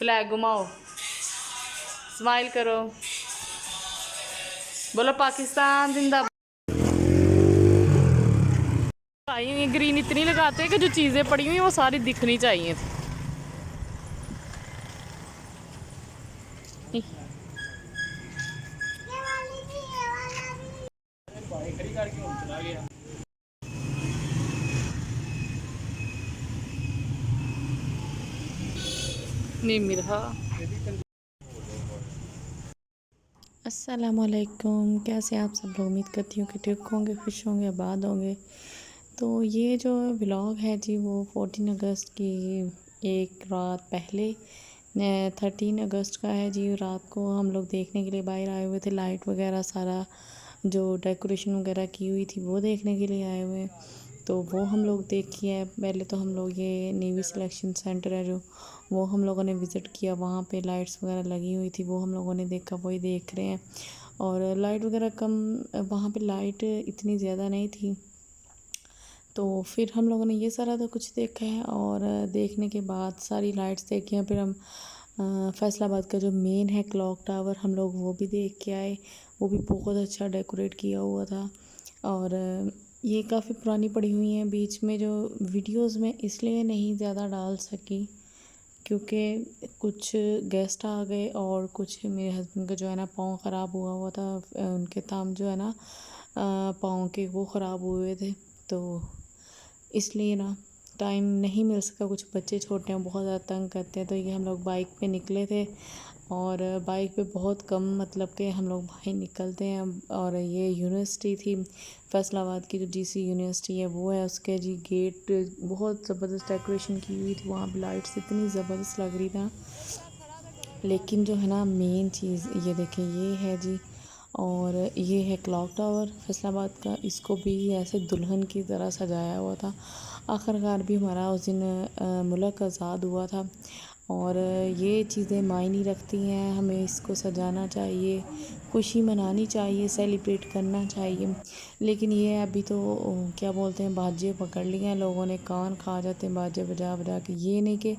Flag घुमाओ, smile करो, बोलो पाकिस्तान जिंदाबाद। ग्रीन इतनी लगाते हैं कि जो चीज़ें पड़ी हुई हैं वो सारी दिखनी चाहिए थी। नहीं मिल रहा। अस्सलामुअलैकुम, कैसे आप सब लोग? उम्मीद करती हूँ कि ठीक होंगे, खुश होंगे, आबाद होंगे। तो ये जो व्लॉग है जी वो 14 अगस्त की एक रात पहले 13 अगस्त का है जी। रात को हम लोग देखने के लिए बाहर आए हुए थे, लाइट वगैरह सारा जो डेकोरेशन वगैरह की हुई थी वो देखने के लिए आए हुए। तो वो हम लोग देखिए, पहले तो हम लोग ये नेवी सिलेक्शन सेंटर है जो, वो हम लोगों ने विज़िट किया। वहाँ पे लाइट्स वगैरह लगी हुई थी, वो हम लोगों ने देखा, वही देख रहे हैं। और लाइट वगैरह कम, वहाँ पे लाइट इतनी ज़्यादा नहीं थी। तो फिर हम लोगों ने ये सारा तो कुछ देखा है, और देखने के बाद सारी लाइट्स देखी हैं। फिर हम फैसलाबाद का जो मेन है क्लॉक टावर, हम लोग वो भी देख के आए। वो भी बहुत अच्छा डेकोरेट किया हुआ था। और ये काफ़ी पुरानी पड़ी हुई हैं। बीच में जो वीडियोस में इसलिए नहीं ज़्यादा डाल सकी क्योंकि कुछ गेस्ट आ गए, और कुछ मेरे हस्बैंड का जो है ना पाँव ख़राब हुआ हुआ था। उनके थंब जो है ना पाँव के वो ख़राब हुए थे, तो इसलिए ना टाइम नहीं मिल सका। कुछ बच्चे छोटे हैं, बहुत ज़्यादा तंग करते हैं, तो ये हम लोग बाइक पे निकले थे। और बाइक पे बहुत कम मतलब के हम लोग बाहर निकलते हैं। और ये यूनिवर्सिटी थी फैसलाबाद की, जो जीसी यूनिवर्सिटी है वो है, उसके जी गेट बहुत ज़बरदस्त डेकोरेशन की हुई थी। वहाँ पर लाइट्स इतनी ज़बरदस्त लग रही था। लेकिन जो है ना मेन चीज़ ये देखें, ये है जी। और ये है क्लॉक टावर फैसलाबाद का। इसको भी ऐसे दुल्हन की तरह सजाया हुआ था। आखिरकार भी हमारा उस दिन मुल्क आज़ाद हुआ था। और ये चीज़ें मायने रखती हैं, हमें इसको सजाना चाहिए, खुशी मनानी चाहिए, सेलिब्रेट करना चाहिए। लेकिन ये अभी तो क्या बोलते हैं, बाजे पकड़ लिए हैं लोगों ने, कान खा जाते हैं बाजे बजा बजा के। ये नहीं कि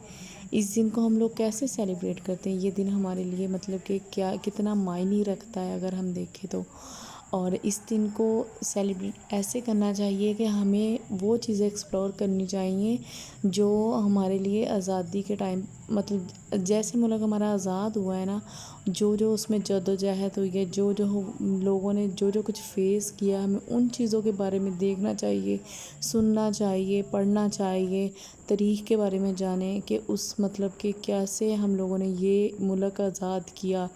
इस दिन को हम लोग कैसे सेलिब्रेट करते हैं, ये दिन हमारे लिए मतलब कि क्या कितना मायने रखता है अगर हम देखें तो। और इस दिन को सेलिब्रेट ऐसे करना चाहिए कि हमें वो चीज़ें एक्सप्लोर करनी चाहिए जो हमारे लिए आज़ादी के टाइम, मतलब जैसे मुल्क हमारा आज़ाद हुआ है ना, जो जो उसमें जद्दोजहद हुई है, जो जो लोगों ने जो जो कुछ फेस किया, हमें उन चीज़ों के बारे में देखना चाहिए, सुनना चाहिए, पढ़ना चाहिए, तारीख़ के बारे में जानें कि उस मतलब कि कैसे हम लोगों ने ये मुल्क आज़ाद किया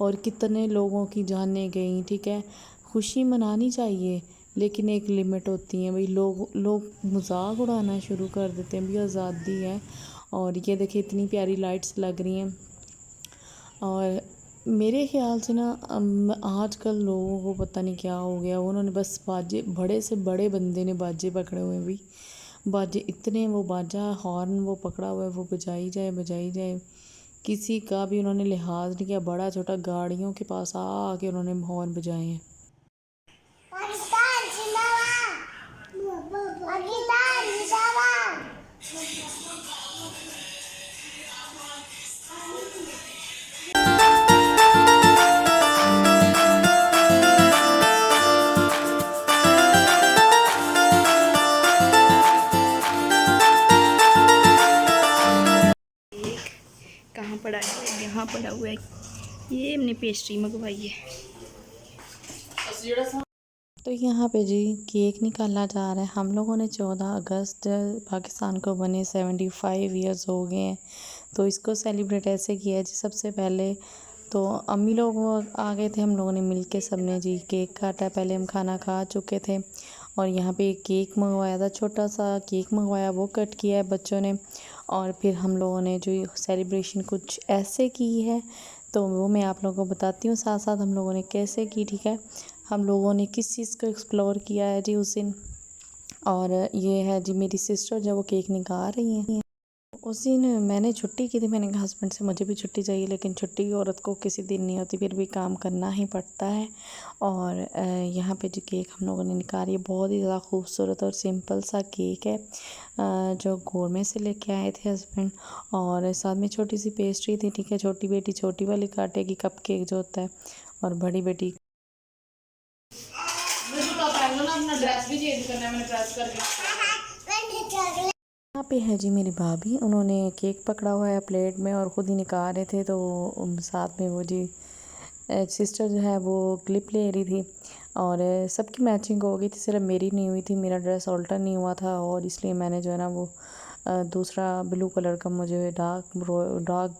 और कितने लोगों की जानें गई। ठीक है, खुशी मनानी चाहिए, लेकिन एक लिमिट होती है भाई। लोग मजाक उड़ाना शुरू कर देते हैं, भी आज़ादी है। और ये देखिए इतनी प्यारी लाइट्स लग रही हैं। और मेरे ख़्याल से ना आजकल लोगों को पता नहीं क्या हो गया, उन्होंने बस बाजे, बड़े से बड़े बंदे ने बाजे पकड़े हुए हैं भाई। बाजे इतने, वो बाजा हॉर्न वो पकड़ा हुआ है, वो बजाई जाए बजाई जाए। किसी का भी उन्होंने लिहाज नहीं किया, बड़ा छोटा गाड़ियों के पास आके उन्होंने हॉर्न बजाए हैं। कहाँ पड़ा है? यहाँ पड़ा हुआ है। ये हमने पेस्ट्री मंगवाई है। तो यहाँ पे जी केक निकाला जा रहा है। हम लोगों ने 14 अगस्त पाकिस्तान को बने 75 ईयर्स हो गए हैं, तो इसको सेलिब्रेट ऐसे किया है जी। सबसे पहले तो अम्मी लोग आ गए थे, हम लोगों ने मिल के सब ने जी केक काटा। पहले हम खाना खा चुके थे, और यहाँ पे एक केक मंगवाया था, छोटा सा केक मंगवाया, वो कट किया है बच्चों ने। और फिर हम लोगों ने जो सेलिब्रेशन कुछ ऐसे की है, तो वो मैं आप लोगों को बताती हूँ साथ साथ हम लोगों ने कैसे की। ठीक है, हम लोगों ने किस चीज़ को एक्सप्लोर किया है जी उस दिन। और ये है जी मेरी सिस्टर, जब वो केक निकाल रही हैं, उस दिन मैंने छुट्टी की थी, मैंने कहा हस्बैंड से मुझे भी छुट्टी चाहिए, लेकिन छुट्टी औरत को किसी दिन नहीं होती, फिर भी काम करना ही पड़ता है। और यहाँ पे जो केक हम लोगों ने निकाली है, बहुत ही ज़्यादा खूबसूरत और सिंपल सा केक है, जो गोरमे से लेके आए थे हस्बैंड। और साथ में छोटी सी पेस्ट्री थी, ठीक है, छोटी बेटी छोटी वाली काटेगी, कप केक जो होता है, और बड़ी बेटी अपना ड्रेस भी चेंज करना है, मैंने प्रेस करके। यहाँ पे है जी मेरी भाभी, उन्होंने केक पकड़ा हुआ है प्लेट में और ख़ुद ही निकाल रहे थे। तो साथ में वो जी सिस्टर जो है वो क्लिप ले रही थी, और सबकी मैचिंग हो गई थी, सिर्फ मेरी नहीं हुई थी, मेरा ड्रेस ऑल्टर नहीं हुआ था, और इसलिए मैंने जो है ना वो दूसरा ब्लू कलर का, मुझे डार्क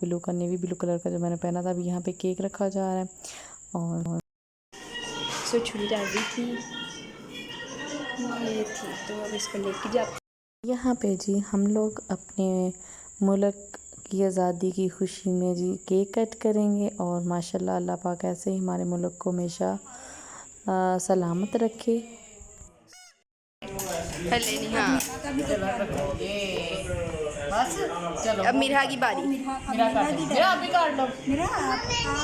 ब्लू का, नेवी ब्लू कलर का जो मैंने पहना था। अभी यहाँ पे केक रखा जा रहा है। और सो छुरी डाल रही थी, ये थी, तो अब इसको लेके जाते। यहाँ पे जी हम लोग अपने मुल्क की आज़ादी की खुशी में जी केक कट करेंगे, और माशाल्लाह अल्लाह पाक ऐसे ही हमारे मुल्क को हमेशा सलामत रखे। हले नहीं, हाँ अब मिरहा की बारी। मेरा आप भी काट लो। मेरा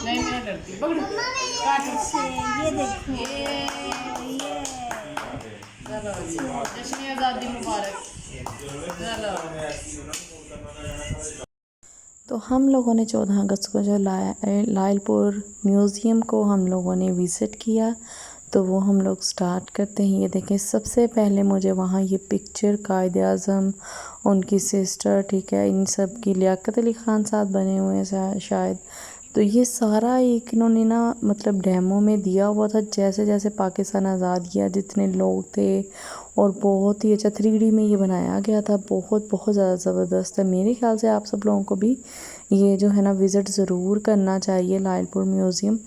नहीं मैं डरती हूँ। पकड़ो। काट। से ये देखो चलो जश्न आज़ादी मुबारक। चलो तो हम लोगों ने 14 अगस्त को जो लायलपुर म्यूज़ियम को हम लोगों ने विज़िट किया, तो वो हम लोग स्टार्ट करते हैं। ये देखें, सबसे पहले मुझे वहाँ ये पिक्चर कायद-ए-आज़म, उनकी सिस्टर, ठीक है, इन सब की, लियाकत अली ख़ान साहब बने हुए हैं शायद। तो ये सारा एक इन्होंने ना मतलब डेमो में दिया हुआ था, जैसे जैसे पाकिस्तान आज़ाद किया, जितने लोग थे, और बहुत ही अच्छा 3D में ये बनाया गया था, बहुत बहुत ज़्यादा ज़बरदस्त है। मेरे ख्याल से आप सब लोगों को भी ये जो है ना विज़िट ज़रूर करना चाहिए लायलपुर म्यूज़ियम।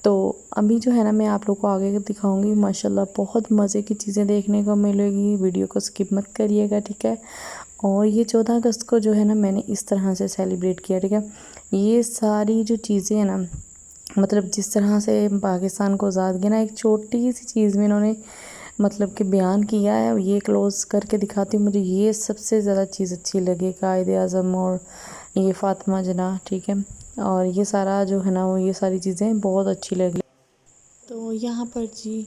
तो अभी जो है ना मैं आप लोग को आगे दिखाऊंगी, माशाल्लाह बहुत मज़े की चीज़ें देखने को मिलेगी, वीडियो को स्किप मत करिएगा, ठीक है। और ये 14 अगस्त को जो है ना मैंने इस तरह से सेलिब्रेट किया, ठीक है। ये सारी जो चीज़ें हैं ना, मतलब जिस तरह से पाकिस्तान को आज़ाद किया ना, एक छोटी सी चीज़ में इन्होंने मतलब कि बयान किया है। ये क्लोज़ करके दिखाती हूँ, मुझे ये सबसे ज़्यादा चीज़ अच्छी लगी, कायद-ए-आज़म और ये फ़ातिमा जना, ठीक है। और ये सारा जो है ना वो ये सारी चीज़ें बहुत अच्छी लगी। तो यहाँ पर जी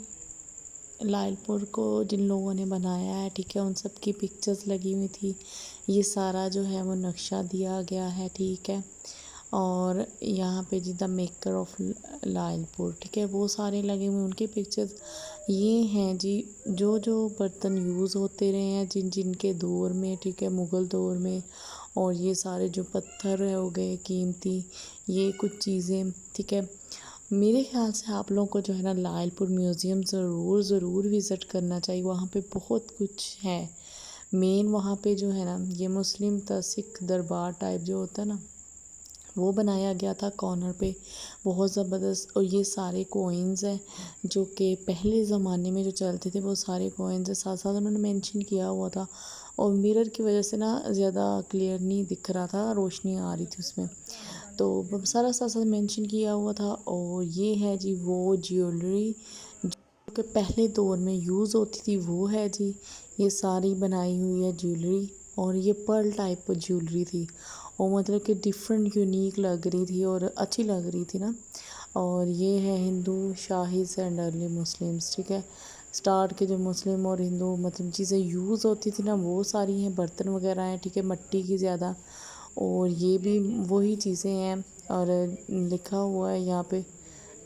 लायलपुर को जिन लोगों ने बनाया है, ठीक है, उन सब की पिक्चर्स लगी हुई थी। ये सारा जो है वो नक्शा दिया गया है, ठीक है। और यहाँ पे जी द मेकर ऑफ लायलपुर, ठीक है, वो सारे लगे हुए उनके पिक्चर्स। ये हैं जी जो जो बर्तन यूज़ होते रहे हैं जिन जिन के दौर में, ठीक है, मुग़ल दौर में। और ये सारे जो पत्थर हो गए कीमती, ये कुछ चीज़ें, ठीक है। मेरे ख्याल से आप लोगों को जो है ना लायलपुर म्यूज़ियम ज़रूर विज़िट करना चाहिए, वहाँ पे बहुत कुछ है। मेन वहाँ पे जो है ना ये मुस्लिम सिख दरबार टाइप जो होता है ना, वो बनाया गया था कॉर्नर पे, बहुत ज़बरदस्त। और ये सारे कोइंस हैं जो कि पहले ज़माने में जो चलते थे, वो सारे कोइंस हैं, साथ साथ उन्होंने मेंशन किया हुआ था। और मिरर की वजह से ना ज़्यादा क्लियर नहीं दिख रहा था, रोशनी आ रही थी उसमें, तो सारा साथ साथ मेंशन किया हुआ था। और ये है जी वो ज्वेलरी जो कि पहले दौर में यूज़ होती थी, वो है जी, ये सारी बनाई हुई है ज्वेलरी। और ये पर्ल टाइप ज्वेलरी थी, और मतलब कि डिफरेंट यूनिक लग रही थी और अच्छी लग रही थी ना। और ये है हिंदू शाहीज़ एंड अर्ली मुस्लिम्स, ठीक है। स्टार्ट के जो मुस्लिम और हिंदू मतलब चीज़ें यूज़ होती थी ना, वो सारी हैं, बर्तन वगैरह हैं, ठीक है, मिट्टी की ज़्यादा। और ये भी वही चीज़ें हैं। और लिखा हुआ है यहाँ पे,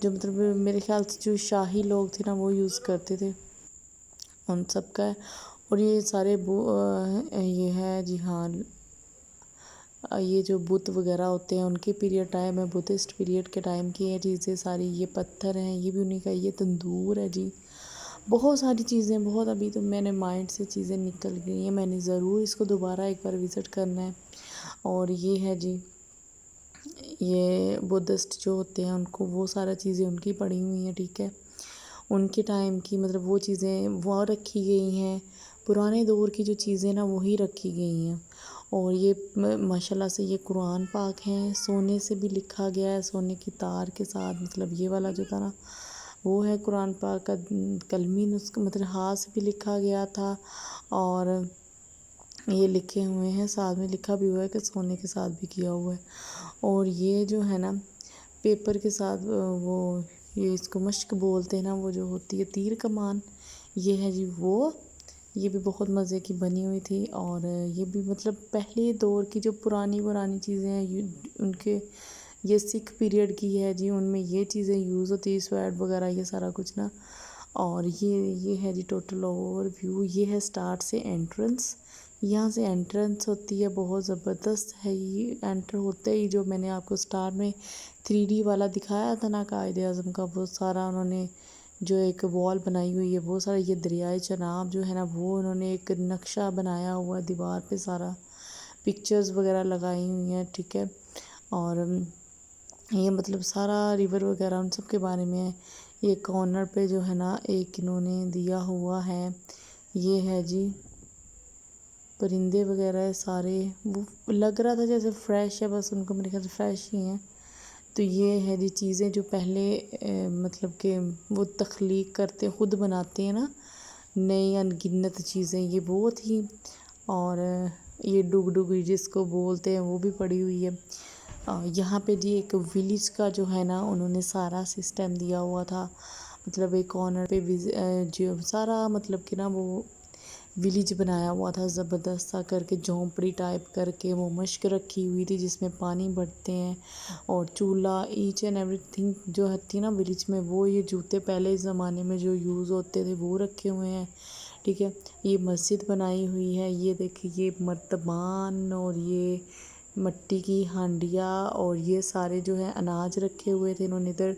जो मतलब मेरे ख्याल से जो शाही लोग थे ना वो यूज़ करते थे, उन सब का है। और ये सारे ये है जी हाँ, ये जो बुत वगैरह होते हैं उनके पीरियड टाइम है, बुद्धिस्ट पीरियड के टाइम की है चीज़ें सारी। ये पत्थर हैं, ये भी उन्हीं का। ये तंदूर है जी, बहुत सारी चीज़ें, बहुत। अभी तो मैंने माइंड से चीज़ें निकल गई हैं, मैंने ज़रूर इसको दोबारा एक बार विज़िट करना है। और ये है जी, ये बुद्धिस्ट जो होते हैं उनको वो सारा चीज़ें उनकी पड़ी हुई हैं, ठीक है, उनके टाइम की, मतलब वो चीज़ें वो रखी गई हैं, पुराने दौर की जो चीज़ें ना वही रखी गई हैं। और ये माशाल्लाह से ये कुरान पाक हैं, सोने से भी लिखा गया है, सोने की तार के साथ, मतलब ये वाला जो था ना वो है कुरान पाक का कलमी नुस्खा, मतलब हाथ से भी लिखा गया था। और ये लिखे हुए हैं, साथ में लिखा भी हुआ है कि सोने के साथ भी किया हुआ है। और ये जो है ना पेपर के साथ वो ये इसको मश्क बोलते हैं ना, वो जो होती है तीर कमान, ये है जी वो। ये भी बहुत मज़े की बनी हुई थी। और ये भी मतलब पहले दौर की जो पुरानी पुरानी चीज़ें हैं उनके, ये सिख पीरियड की है जी, उनमें ये चीज़ें यूज़ होती है, स्वैड वगैरह ये सारा कुछ ना। और ये है जी टोटल ओवरव्यू। ये है स्टार्ट से एंट्रेंस, यहाँ से एंट्रेंस होती है, बहुत ज़बरदस्त है। ये एंटर होते ही जो मैंने आपको स्टार्ट में 3D वाला दिखाया था ना कायदे आज़म का, वो सारा उन्होंने जो एक वॉल बनाई हुई है, वो सारा ये दरियाए चनाब जो है ना, वो उन्होंने एक नक्शा बनाया हुआ है दीवार पे, सारा पिक्चर्स वगैरह लगाई हुई हैं, ठीक है। और ये मतलब सारा रिवर वगैरह उन सब के बारे में है। ये कॉर्नर पे जो है ना एक इन्होंने दिया हुआ है, ये है जी परिंदे वगैरह है सारे। वो लग रहा था जैसे फ्रेश है, बस उनको मेरे ख्याल से फ्रेश ही हैं। तो ये है जी चीज़ें जो पहले मतलब कि वो तख्लीक करते खुद बनाते हैं ना नई अनगिनत चीज़ें, ये वो थी। और ये डुग जिसको बोलते हैं वो भी पड़ी हुई है। यहाँ पे जी एक विलेज का जो है ना उन्होंने सारा सिस्टम दिया हुआ था, मतलब एक कॉर्नर पे जो सारा मतलब कि ना वो विलेज बनाया हुआ था ज़बरदस्त सा करके, झोंपड़ी टाइप करके, वो मश्क रखी हुई थी जिसमें पानी भरते हैं, और चूल्हा, ईच एंड एवरीथिंग जो थी ना विलेज में, वो ये जूते पहले ज़माने में जो यूज़ होते थे वो रखे हुए हैं, ठीक है। ये मस्जिद बनाई हुई है, ये देखिए ये मर्तबान और ये मट्टी की हांडियाँ और ये सारे जो है अनाज रखे हुए थे इन्होंने इधर,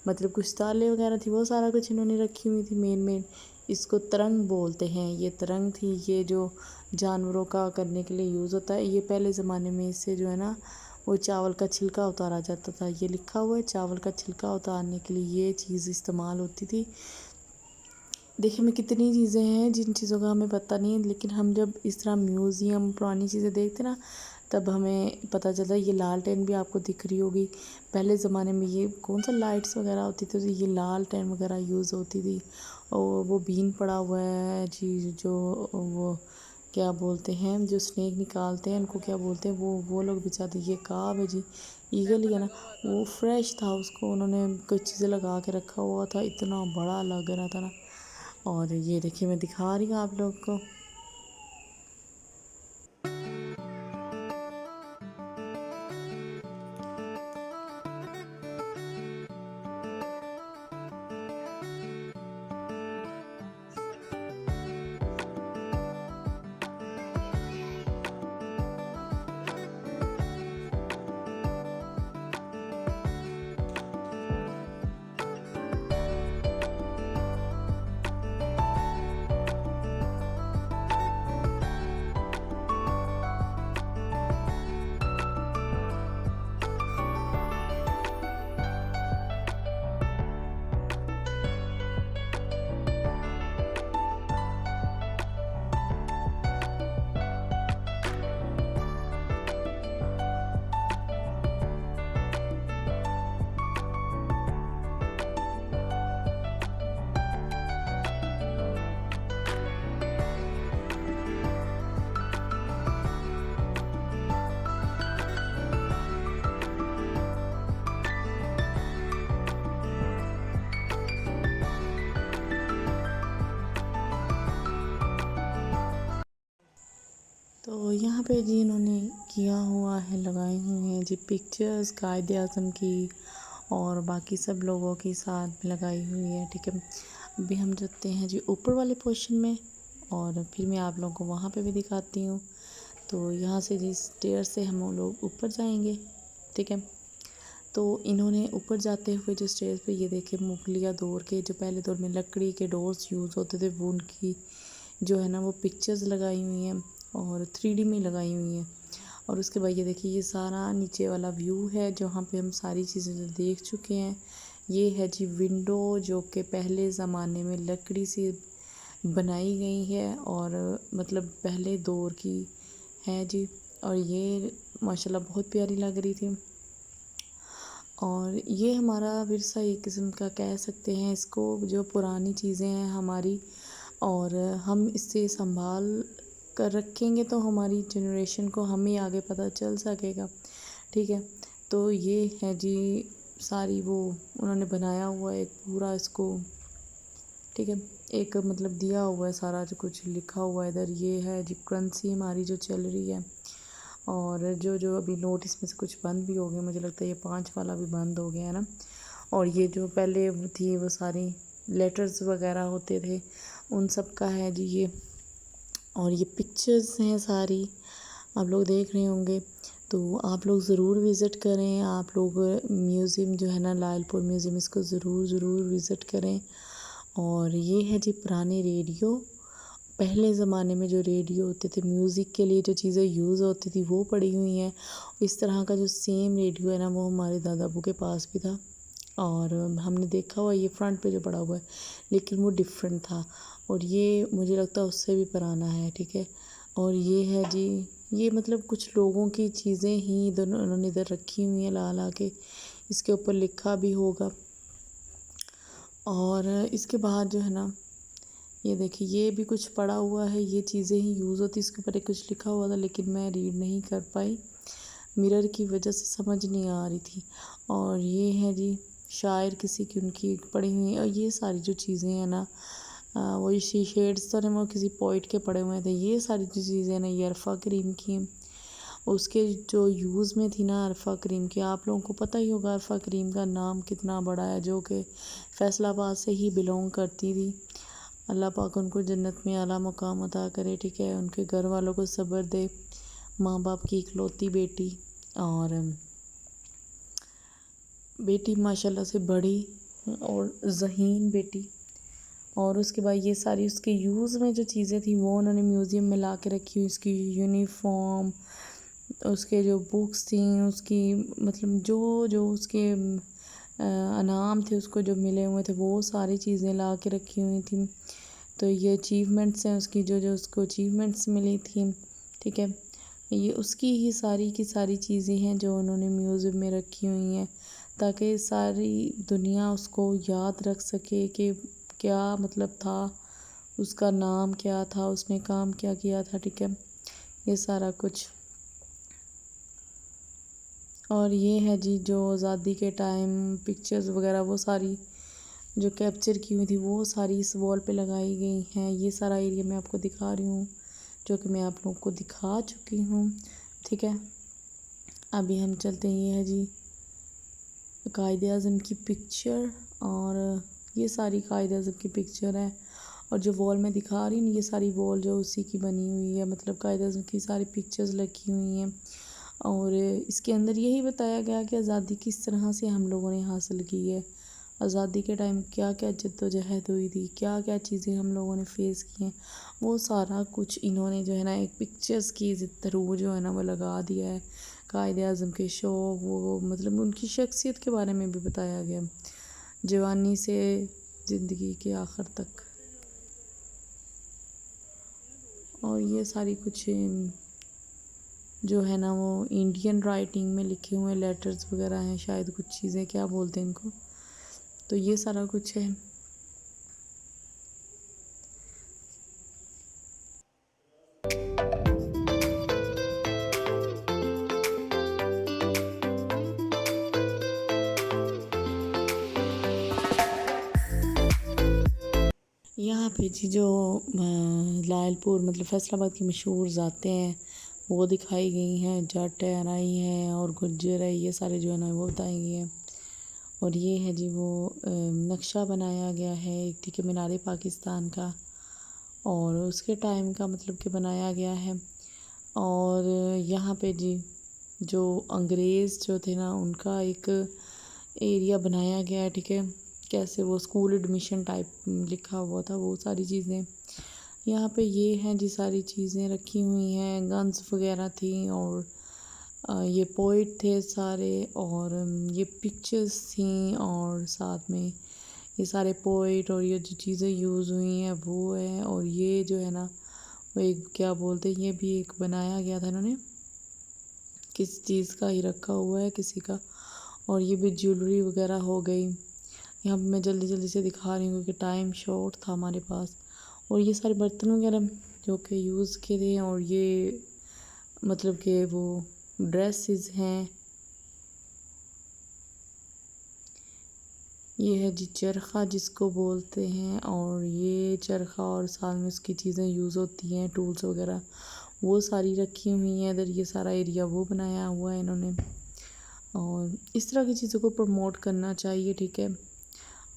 मतलब कुछ ताले वगैरह थी, वो सारा कुछ इन्होंने रखी हुई थी। मेन इसको तरंग बोलते हैं, ये तरंग थी, ये जो जानवरों का करने के लिए यूज़ होता है। ये पहले ज़माने में इससे जो है ना वो चावल का छिलका उतारा जाता था, ये लिखा हुआ है चावल का छिलका उतारने के लिए ये चीज़ इस्तेमाल होती थी। देखिए में कितनी चीज़ें हैं जिन चीज़ों का हमें पता नहीं है, लेकिन हम जब इस तरह म्यूज़ियम पुरानी चीज़ें देखते ना तब हमें पता चलता है। ये लालटेन भी आपको दिख रही होगी, पहले ज़माने में ये कौन सा लाइट्स वगैरह होती थी, तो ये लालटेन वगैरह यूज़ होती थी। और वो बीन पड़ा हुआ है जी, जो वो क्या बोलते हैं जो स्नेक निकालते हैं उनको क्या बोलते हैं, वो लोग बिचाते। ये काव है जी, ईगल ही है ना, वो फ्रेश था, उसको उन्होंने कुछ चीज़ें लगा के रखा हुआ था, इतना बड़ा लग रहा था ना। और ये देखिए मैं दिखा रही हूँ आप लोग को। तो यहाँ पे जी इन्होंने किया हुआ है, लगाए हुए हैं जी पिक्चर्स कायदे आज़म की और बाकी सब लोगों के साथ लगाई हुई है, ठीक है। अभी हम जाते हैं जी ऊपर वाले पोर्शन में और फिर मैं आप लोगों को वहाँ पे भी दिखाती हूँ। तो यहाँ से जी स्टेयर से हम लोग ऊपर जाएंगे, ठीक है। तो इन्होंने ऊपर जाते हुए जो स्टेज पे ये देखे मुगलिया दौर के जो पहले दौर में लकड़ी के डोर्स यूज़ होते थे, वो उनकी जो है ना वो पिक्चर्स लगाई हुई हैं और 3D में लगाई हुई हैं। और उसके बाद ये देखिए ये सारा नीचे वाला व्यू है जहाँ पे हम सारी चीज़ें जो देख चुके हैं। ये है जी विंडो जो कि पहले ज़माने में लकड़ी से बनाई गई है और मतलब पहले दौर की है जी। और ये माशाल्लाह बहुत प्यारी लग रही थी। और ये हमारा विरसा एक किस्म का कह सकते हैं इसको, जो पुरानी चीज़ें हैं हमारी और हम इससे संभाल कर रखेंगे तो हमारी जनरेशन को हमें आगे पता चल सकेगा। ठीक है, तो ये है जी सारी वो उन्होंने बनाया हुआ है एक पूरा इसको। ठीक है, एक मतलब दिया हुआ है सारा जो कुछ लिखा हुआ है इधर। ये है जी करेंसी हमारी जो चल रही है, और जो जो अभी नोट इसमें से कुछ बंद भी हो गए, मुझे लगता है ये 5 वाला भी बंद हो गया है ना। और ये जो पहले वो थी वो सारी लेटर्स वगैरह होते थे उन सब का है जी ये। और ये पिक्चर्स हैं सारी, आप लोग देख रहे होंगे। तो आप लोग ज़रूर विज़िट करें, आप लोग म्यूज़ियम जो है ना लायलपुर म्यूज़ियम, इसको ज़रूर विज़िट करें। और ये है जी पुराने रेडियो, पहले ज़माने में जो रेडियो होते थे म्यूज़िक के लिए जो चीज़ें यूज़ होती थी वो पड़ी हुई हैं। इस तरह का जो सेम रेडियो है ना वो हमारे दादा अबू के पास भी था, और हमने देखा हुआ ये फ्रंट पे जो पड़ा हुआ है, लेकिन वो डिफरेंट था। और ये मुझे लगता है उससे भी पुराना है। ठीक है, और ये है जी ये मतलब कुछ लोगों की चीज़ें ही इधर उन्होंने इधर रखी हुई हैं ला के, इसके ऊपर लिखा भी होगा। और इसके बाद जो है ना ये देखिए ये भी कुछ पड़ा हुआ है, ये चीज़ें ही यूज़ होती, इसके ऊपर एक कुछ लिखा हुआ था लेकिन मैं रीड नहीं कर पाई, मिरर की वजह से समझ नहीं आ रही थी। और ये है जी शायर किसी की उनकी पड़ी हुई, और ये सारी जो चीज़ें हैं ना वो शेड्स तो नहीं, वो किसी पोइट के पड़े हुए थे। ये सारी जो चीज़ें ना ये अरफ़ा करीम की, उसके जो यूज़ में थी ना अरफ़ा करीम की, आप लोगों को पता ही होगा अरफ़ा करीम का नाम कितना बड़ा है, जो कि फैसलाबाद से ही बिलोंग करती थी। अल्लाह पाक उनको जन्नत में आला मुकाम अता करे। ठीक है, उनके घर वालों को सब्र दे, माँ बाप की इकलौती बेटी, और बेटी माशाल्लाह से बड़ी और ज़हीन बेटी। और उसके बाद ये सारी उसके यूज़ में जो चीज़ें थी वो उन्होंने म्यूज़ियम में ला के रखी हुई, उसकी यूनिफॉर्म, उसके जो बुक्स थी, उसकी मतलब जो जो उसके अनाम थे उसको जो मिले हुए थे वो सारी चीज़ें ला के रखी हुई थी। तो ये अचीवमेंट्स हैं उसकी, जो जो उसको अचीवमेंट्स मिली थी। ठीक है, ये उसकी ही सारी की सारी चीज़ें हैं जो उन्होंने म्यूज़ियम में रखी हुई हैं, ताकि सारी दुनिया उसको याद रख सके कि क्या मतलब था, उसका नाम क्या था, उसने काम क्या किया था। ठीक है, ये सारा कुछ। और ये है जी जो आज़ादी के टाइम पिक्चर्स वगैरह वो सारी जो कैप्चर की हुई थी वो सारी इस वॉल पे लगाई गई हैं। ये सारा एरिया मैं आपको दिखा रही हूँ, जो कि मैं आप लोगों को दिखा चुकी हूँ। ठीक है, अभी हम चलते हैं। ये है जी कायदे आज़म की पिक्चर, और ये सारी कायदे आज़म की पिक्चर है। और जो वॉल मैं दिखा रही हूँ ये सारी वॉल जो उसी की बनी हुई है, मतलब कायदे आज़म की सारी पिक्चर्स लगी हुई हैं। और इसके अंदर यही बताया गया कि आज़ादी किस तरह से हम लोगों ने हासिल की है, आज़ादी के टाइम क्या क्या जद्दोजहद हुई थी, क्या क्या चीज़ें हम लोगों ने फ़ेस की हैं, वो सारा कुछ इन्होंने जो है ना एक पिक्चर्स की थ्रू जो है ना वो लगा दिया है। कायदे आज़म के शो वो मतलब उनकी शख्सियत के बारे में भी बताया गया, जवानी से ज़िंदगी के आखिर तक। और ये सारी कुछ जो है ना वो इंडियन राइटिंग में लिखे हुए लेटर्स वगैरह हैं, शायद कुछ चीज़ें क्या बोलते हैं इनको, तो ये सारा कुछ है। यहाँ पे जी जो लायलपुर मतलब फैसलाबाद की मशहूर ज़ातें हैं वो दिखाई गई हैं, जाट राई हैं और गुज्जर है, ये सारे जो है ना वो बताई गई हैं। और ये है जी वो नक्शा बनाया गया है एक, ठीक है, मीनार पाकिस्तान का, और उसके टाइम का मतलब कि बनाया गया है। और यहाँ पे जी जो अंग्रेज़ जो थे ना उनका एक एरिया बनाया गया है। ठीक है, कैसे वो स्कूल एडमिशन टाइप लिखा हुआ था, वो सारी चीज़ें यहाँ पे ये हैं जी सारी चीज़ें रखी हुई हैं, गन्स वगैरह थी, और ये पोइट थे सारे, और ये पिक्चर्स थी, और साथ में ये सारे पोइट और ये जो चीज़ें यूज़ हुई हैं वो है। और ये जो है ना वो एक क्या बोलते हैं, ये भी एक बनाया गया था इन्होंने, किस चीज़ का ही रखा हुआ है किसी का। और ये भी ज्वेलरी वगैरह हो गई, यहाँ पे मैं जल्दी जल्दी से दिखा रही हूँ क्योंकि टाइम शॉर्ट था हमारे पास। और ये सारे बर्तन वगैरह जो कि यूज़ के थे, और ये मतलब कि वो ड्रेसेस हैं। ये है जी चरखा जिसको बोलते हैं, और ये चरखा और साथ में उसकी चीज़ें यूज़ होती हैं, टूल्स वगैरह वो सारी रखी हुई हैं इधर। ये सारा एरिया वो बनाया हुआ है इन्होंने, और इस तरह की चीज़ों को प्रमोट करना चाहिए, ठीक है।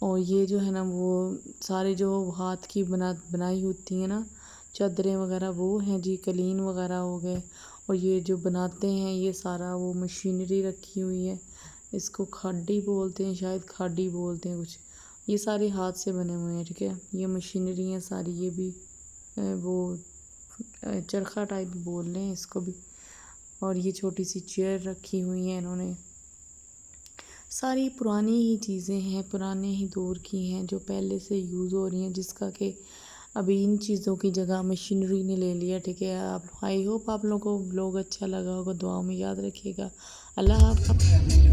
और ये जो है ना वो सारे जो हाथ की बनाई होती हैं ना चादरें वगैरह, वो हैं जी, कलीन वगैरह हो गए। और ये जो बनाते हैं ये सारा वो मशीनरी रखी हुई है, इसको खाडी बोलते हैं, शायद खाडी बोलते हैं कुछ। ये सारे हाथ से बने हुए हैं, ठीक है। ये मशीनरी हैं सारी, ये भी वो चरखा टाइप बोल रहे हैं इसको भी। और ये छोटी सी चेयर रखी हुई है इन्होंने। सारी पुरानी ही चीज़ें हैं, पुराने ही दौर की हैं, जो पहले से यूज़ हो रही हैं, जिसका कि अभी इन चीज़ों की जगह मशीनरी ने ले लिया, ठीक है। आप आई होप आप लोगों को व्लॉग अच्छा लगा होगा, दुआओं में याद रखिएगा। अल्लाह हाफ़िज़।